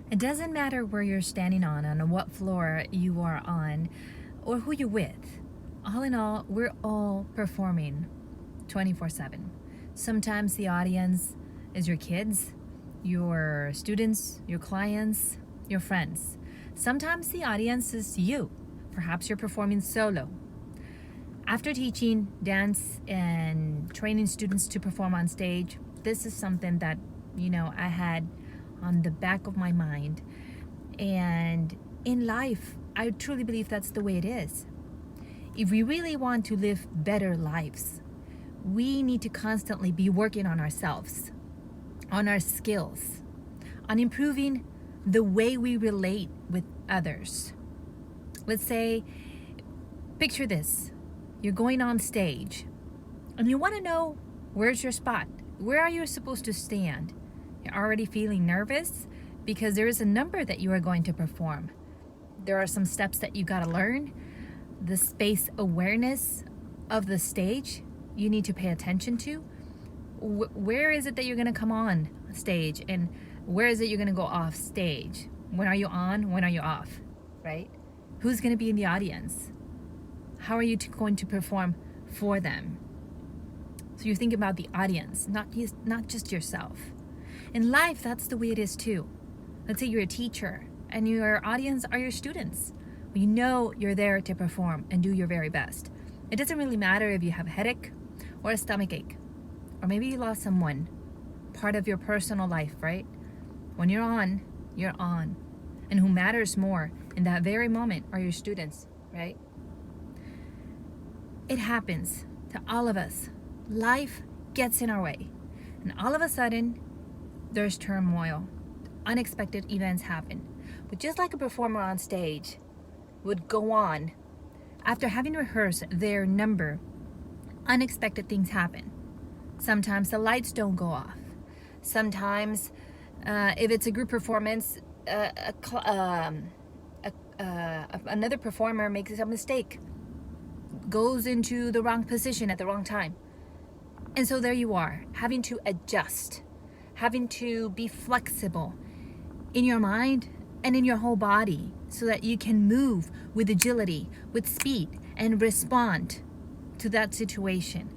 It doesn't matter where you're standing on what floor you are on, or who you're with. All in all, we're all performing 24/7. Sometimes the audience is your kids, your students, your clients, your friends. Sometimes the audience is you. Perhaps you're performing solo. After teaching dance and training students to perform on stage, this is something that, I had on the back of my mind. And in life, I truly believe that's the way it is. If we really want to live better lives, we need to constantly be working on ourselves, on our skills, on improving the way we relate with others. Let's say, picture this. You're going on stage and you want to know, where's your spot? Where are you supposed to stand? You're already feeling nervous because there is a number that you are going to perform. There are some steps that you got to learn. The space awareness of the stage you need to pay attention to. Where is it that you're going to come on stage, and where is it you're going to go off stage? When are you on? When are you off? Right? Who's going to be in the audience? How are you going to perform for them? So you think about the audience, not just yourself. In life, that's the way it is too. Let's say you're a teacher and your audience are your students. You know you're there to perform and do your very best. It doesn't really matter if you have a headache or a stomach ache, or maybe you lost someone, part of your personal life, right? When you're on, you're on. And who matters more in that very moment are your students, right? It happens to all of us. Life gets in our way. And all of a sudden, there's turmoil. Unexpected events happen. But just like a performer on stage would go on, after having rehearsed their number, unexpected things happen. Sometimes the lights don't go off. Sometimes, if it's a group performance, another performer makes a mistake, goes into the wrong position at the wrong time. And so there you are, having to adjust, having to be flexible in your mind and in your whole body so that you can move with agility, with speed, and respond to that situation,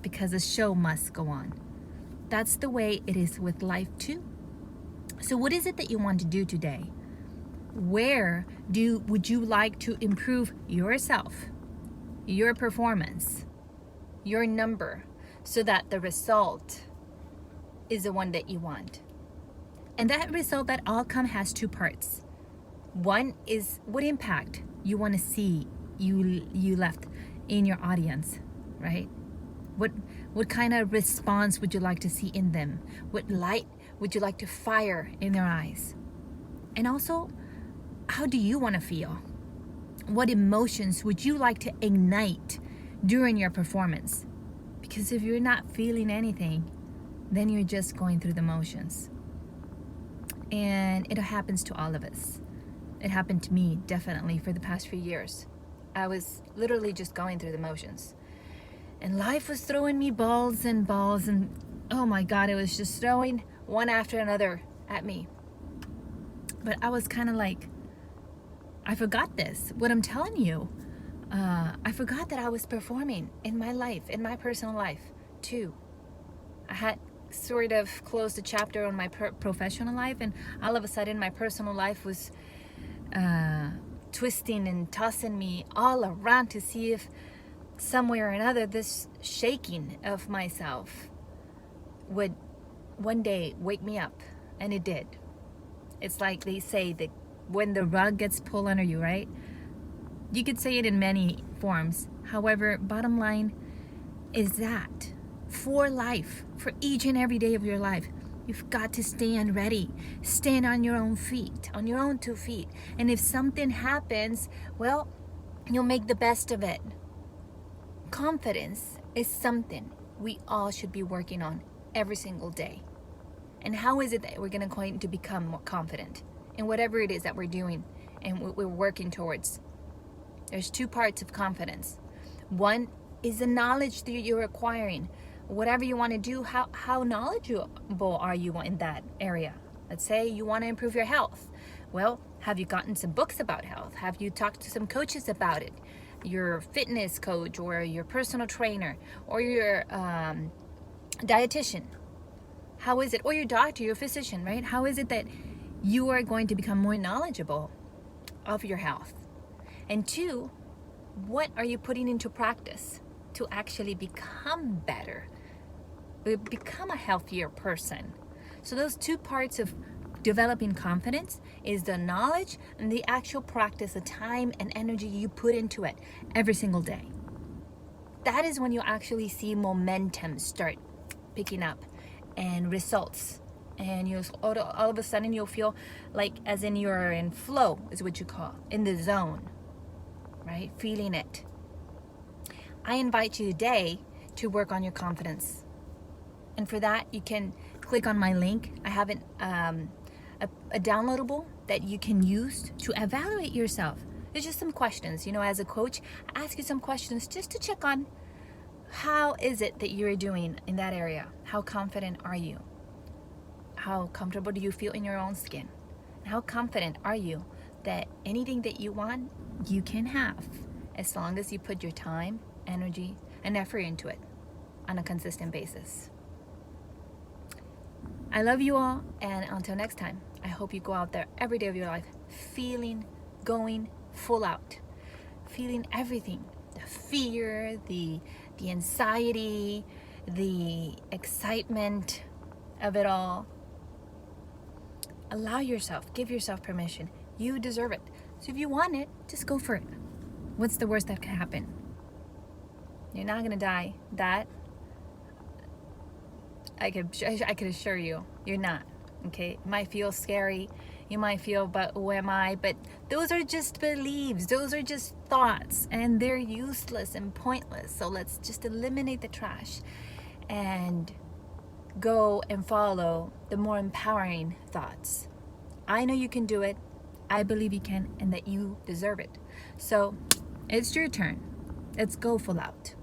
because the show must go on. That's the way it is with life too. So what is it that you want to do today? Where would you like to improve yourself, your performance, your number, so that the result is the one that you want? And that result, that outcome, has two parts. One is what impact you want to see you left in your audience, right? What kind of response would you like to see in them? What light would you like to fire in their eyes? And also, how do you want to feel? What emotions would you like to ignite during your performance? Because if you're not feeling anything, then you're just going through the motions. And it happens to all of us. It happened to me, definitely, for the past few years. I was literally just going through the motions. And life was throwing me balls, and oh my God, it was just throwing one after another at me. But I was kind of like, I forgot this, what I'm telling you. I forgot that I was performing in my life, in my personal life too. I had sort of closed a chapter on my professional life, and all of a sudden my personal life was twisting and tossing me all around to see if some way or another this shaking of myself would one day wake me up. And it did. It's like they say that when the rug gets pulled under you, right? You could say it in many forms. However, bottom line is that for life, for each and every day of your life, you've got to stand ready. Stand on your own feet, on your own 2 feet. And if something happens, well, you'll make the best of it. Confidence is something we all should be working on every single day. And how is it that we're going to become more confident in whatever it is that we're doing and we're working towards? There's two parts of confidence. One is the knowledge that you're acquiring. Whatever you want to do, how knowledgeable are you in that area? Let's say you want to improve your health. Well, have you gotten some books about health? Have you talked to some coaches about it? Your fitness coach or your personal trainer or your dietitian? How is it? Or your doctor, your physician, right? How is it that you are going to become more knowledgeable of your health? And two, what are you putting into practice to actually become better, become a healthier person? So those two parts of developing confidence is the knowledge and the actual practice, the time and energy you put into it every single day. That is when you actually see momentum start picking up and results. And you all of a sudden you'll feel like as in you're in flow is what you call, in the zone, right? Feeling it. I invite you today to work on your confidence. And for that, you can click on my link. I have a downloadable that you can use to evaluate yourself. There's just some questions, as a coach, I ask you some questions just to check on how is it that you're doing in that area? How confident are you? How comfortable do you feel in your own skin? How confident are you that anything that you want, you can have, as long as you put your time, energy, and effort into it on a consistent basis. I love you all, and until next time, I hope you go out there every day of your life feeling, going full out, feeling everything, the fear, the anxiety, the excitement of it all. Allow yourself, give yourself permission. You deserve it. So if you want it, just go for it. What's the worst that can happen? You're not gonna die. That I could assure you, you're not. Okay, it might feel scary. You might feel, but who am I? But those are just beliefs. Those are just thoughts, and they're useless and pointless. So let's just eliminate the trash and go and follow the more empowering thoughts. I know you can do it. I believe you can, and that you deserve it. So it's your turn. Let's go full out.